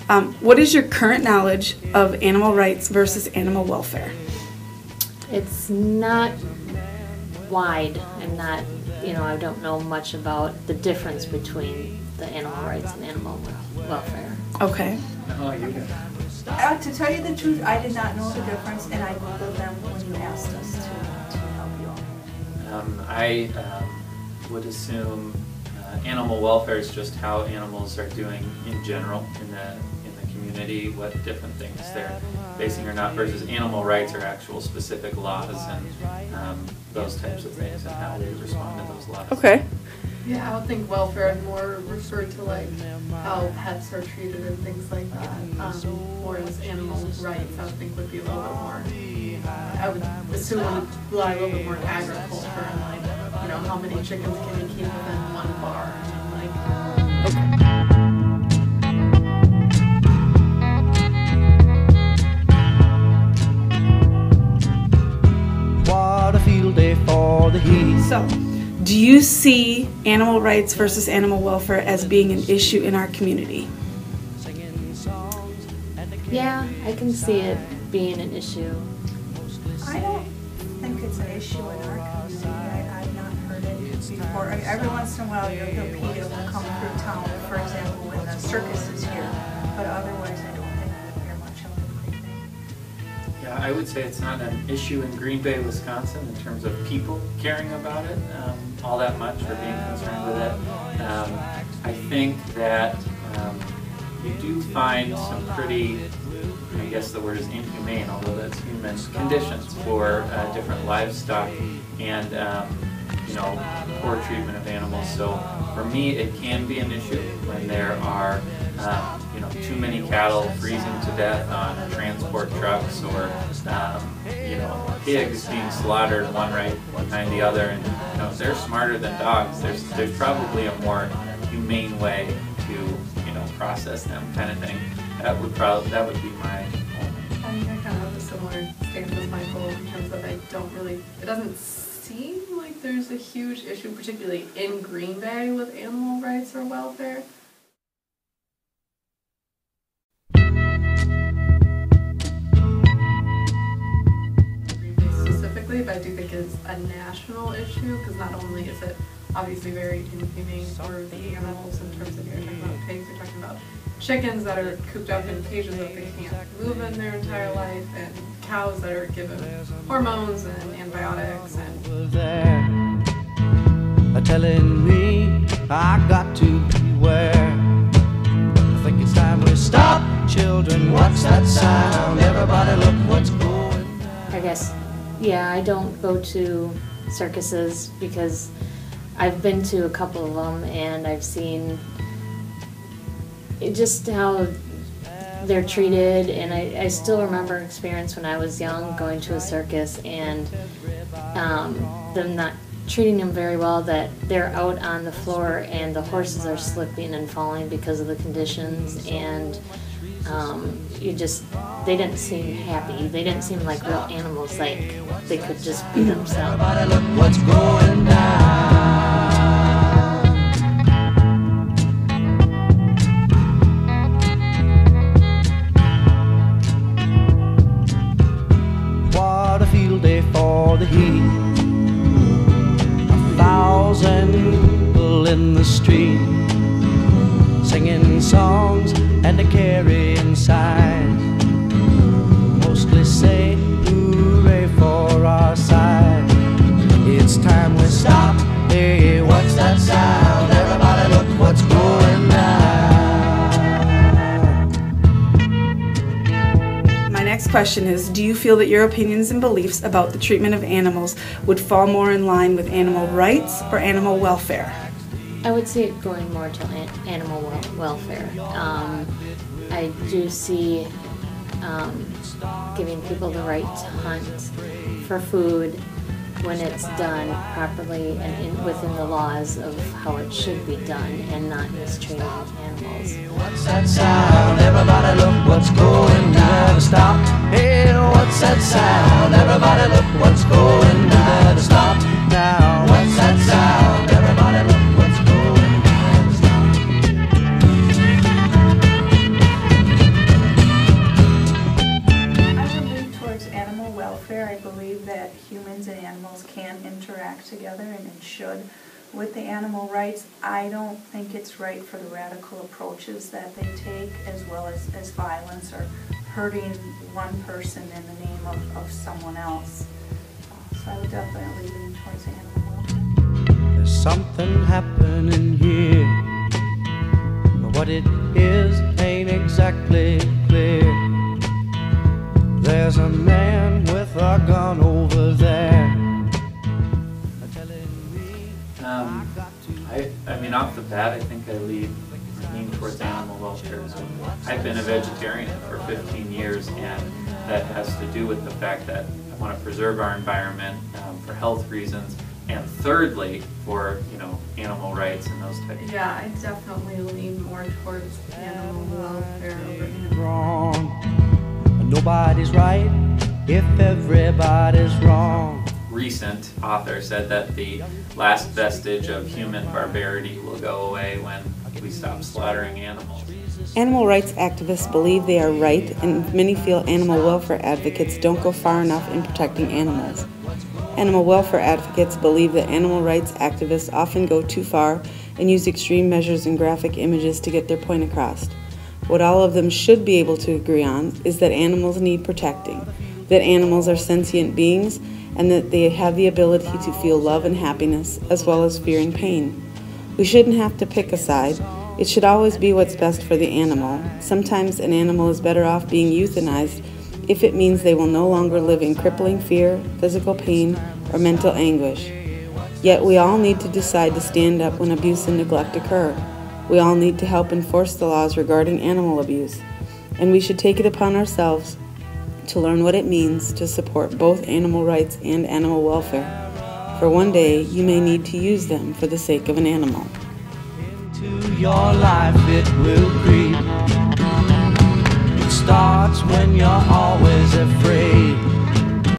What is your current knowledge of animal rights versus animal welfare? It's not wide. I'm not, I don't know much about the difference between the animal rights and animal welfare. Okay. Oh, you do. To tell you the truth, I did not know the difference, and I Googled them when you asked us to help you all. I would assume animal welfare is just how animals are doing in general in the community, what different things they're facing or not, versus animal rights are actual specific laws and those types of things and how we respond to those laws. Okay. Yeah, I would think welfare would more refer to like how pets are treated and things like that. Whereas animal rights, I would think would be a little bit more. I would assume it would rely a little bit more on agriculture and like, how many chickens can you keep within one barn? What a field day for the heat. So, do you see animal rights versus animal welfare as being an issue in our community? Yeah, I can see it being an issue. I don't think it's an issue in our community. I've not heard it before. I mean, every once in a while, you'll PETA will come through town, for example, when the circus is here. But otherwise, I don't think we hear much of it Green Bay. Yeah, I would say it's not an issue in Green Bay, Wisconsin in terms of people caring about it all that much or being concerned with it. I think that you do find some pretty, I guess the word is inhumane, although that's human, conditions for different livestock and poor treatment of animals. So for me, it can be an issue when there are too many cattle freezing to death on transport trucks or pigs being slaughtered one right behind the other, and they're smarter than dogs. There's probably a more humane way to process them, kind of thing. That would be my I think I kind of have a similar stance as Michael in terms of it doesn't seem like there's a huge issue, particularly in Green Bay, with animal rights or welfare. Specifically, but I do think it's a national issue because not only is it obviously very inhumane for the animals in terms of you're talking about pigs, you're talking about chickens that are cooped up in cages that they can't move in their entire life, and cows that are given hormones and antibiotics and They're telling me I got to beware. I think it's time we stop, children. What's that sound? Everybody look what's going down. I guess, yeah, I don't go to circuses because I've been to a couple of them and I've seen just how they're treated, and I still remember an experience when I was young going to a circus and them not treating them very well, that they're out on the floor and the horses are slipping and falling because of the conditions, and they didn't seem happy. They didn't seem like real animals, like they could just be themselves. Everybody look what's going down. What a field day for the heat. 1,000 people in the street, singing songs and a carrying signs. Mostly say hooray for our side. It's time we stop. Hey, what's that sound? Everybody look what's going down. My next question is, do you feel that your opinions and beliefs about the treatment of animals would fall more in line with animal rights or animal welfare? I would say it going more to animal welfare. I do see giving people the right to hunt for food when it's done properly and within the laws of how it should be done, and not mistreating animals. What's that sound? Everybody look what's going down. Stop. Hey, what's that sound? Everybody look what's going down. Stop now. What's that sound? Everybody look what's going down. I believe that humans and animals can interact together and should. With the animal rights, I don't think it's right for the radical approaches that they take, as well as violence or hurting one person in the name of someone else. So I would definitely lean towards animal welfare. There's something happening here, but what it is ain't exactly clear. There's a man with a gun over there. I mean, off the bat, I think I lean towards animal welfare. So I've been a vegetarian for 15 years, and that has to do with the fact that I want to preserve our environment for health reasons, and thirdly, for animal rights and those types of things. Yeah, I definitely lean more towards animal welfare over animal. Wrong. Nobody's right if everybody's wrong. Recent author said that the last vestige of human barbarity will go away when we stop slaughtering animals. Animal rights activists believe they are right, and many feel animal welfare advocates don't go far enough in protecting animals. Animal welfare advocates believe that animal rights activists often go too far and use extreme measures and graphic images to get their point across. What all of them should be able to agree on is that animals need protecting, that animals are sentient beings, and that they have the ability to feel love and happiness, as well as fear and pain. We shouldn't have to pick a side. It should always be what's best for the animal. Sometimes an animal is better off being euthanized if it means they will no longer live in crippling fear, physical pain, or mental anguish. Yet we all need to decide to stand up when abuse and neglect occur. We all need to help enforce the laws regarding animal abuse, and we should take it upon ourselves to learn what it means to support both animal rights and animal welfare. For one day, you may need to use them for the sake of an animal. Into your life it will creep. It starts when you're always afraid.